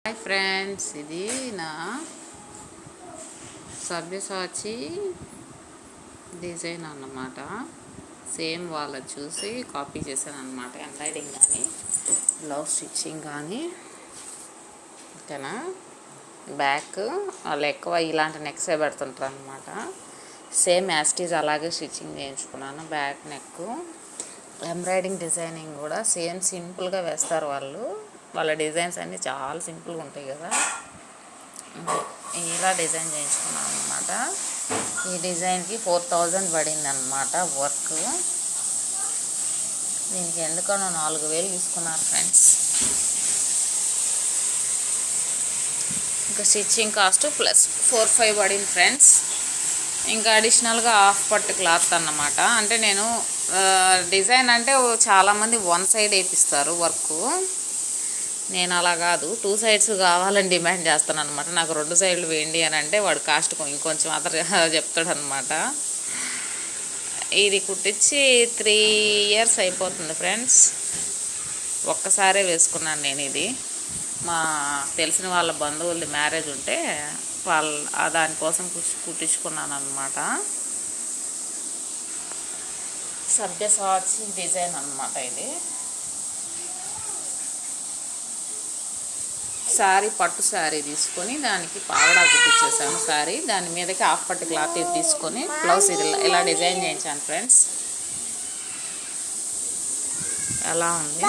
Hi friends, ఇది నా సభ్యసాచి design అన్నమాట. సేమ్ వాళ్ళది చూసి కాపీ చేశాను అన్నమాట. ఎంబ్రాయిడింగ్ కానీ బ్లౌజ్ స్టిచ్చింగ్ కానీ ఓకేనా. బ్యాక్ వాళ్ళు ఎక్కువ ఇలాంటి నెక్సే పెడుతుంటారు అన్నమాట. సేమ్ యాస్టీజ్ అలాగే స్టిచ్చింగ్ చేయించుకున్నాను. బ్యాక్ నెక్ ఎంబ్రాయిడింగ్ డిజైనింగ్ కూడా సేమ్ సింపుల్గా వేస్తారు వాళ్ళు. వాళ్ళ డిజైన్స్ అన్నీ చాలా సింపుల్గా ఉంటాయి కదా. ఇలా డిజైన్ చేయించుకున్నాను అనమాట. ఈ డిజైన్కి 4000 పడింది అనమాట వర్క్. దీనికి ఎందుకనో 4000 తీసుకున్నారు ఫ్రెండ్స్. ఇంకా స్టిచ్చింగ్ కాస్ట్ ప్లస్ 45 పడింది ఫ్రెండ్స్. ఇంకా అడిషనల్గా హాఫ్ పట్టు క్లాత్ అన్నమాట. అంటే నేను డిజైన్ అంటే చాలామంది వన్ సైడ్ వేపిస్తారు వర్క్. నేను అలా కాదు, 2 సైడ్స్ కావాలని డిమాండ్ చేస్తాను అనమాట. నాకు 2 సైడ్లు వేయండి అని అంటే వాడు కాస్ట్ ఇంకొంచెం అతను చెప్తాడు అనమాట. ఇది కుట్టించి 3 years అయిపోతుంది ఫ్రెండ్స్. ఒక్కసారే వేసుకున్నాను నేను. ఇది మా తెలిసిన వాళ్ళ బంధువులది మ్యారేజ్ ఉంటే దానికోసం కుట్టించుకున్నాను అనమాట. సభ్యసాచి డిజైన్ అనమాట ఇది. శారీ పట్టు శారీ తీసుకొని దానికి పావడా కుట్టించేసాను శారీ. దాని మీదకి హాఫ్ పట్టు క్లాత్ ఇది తీసుకొని బ్లౌజ్ ఇది ఇలా డిజైన్ చేయించాను ఫ్రెండ్స్. ఎలా ఉంది?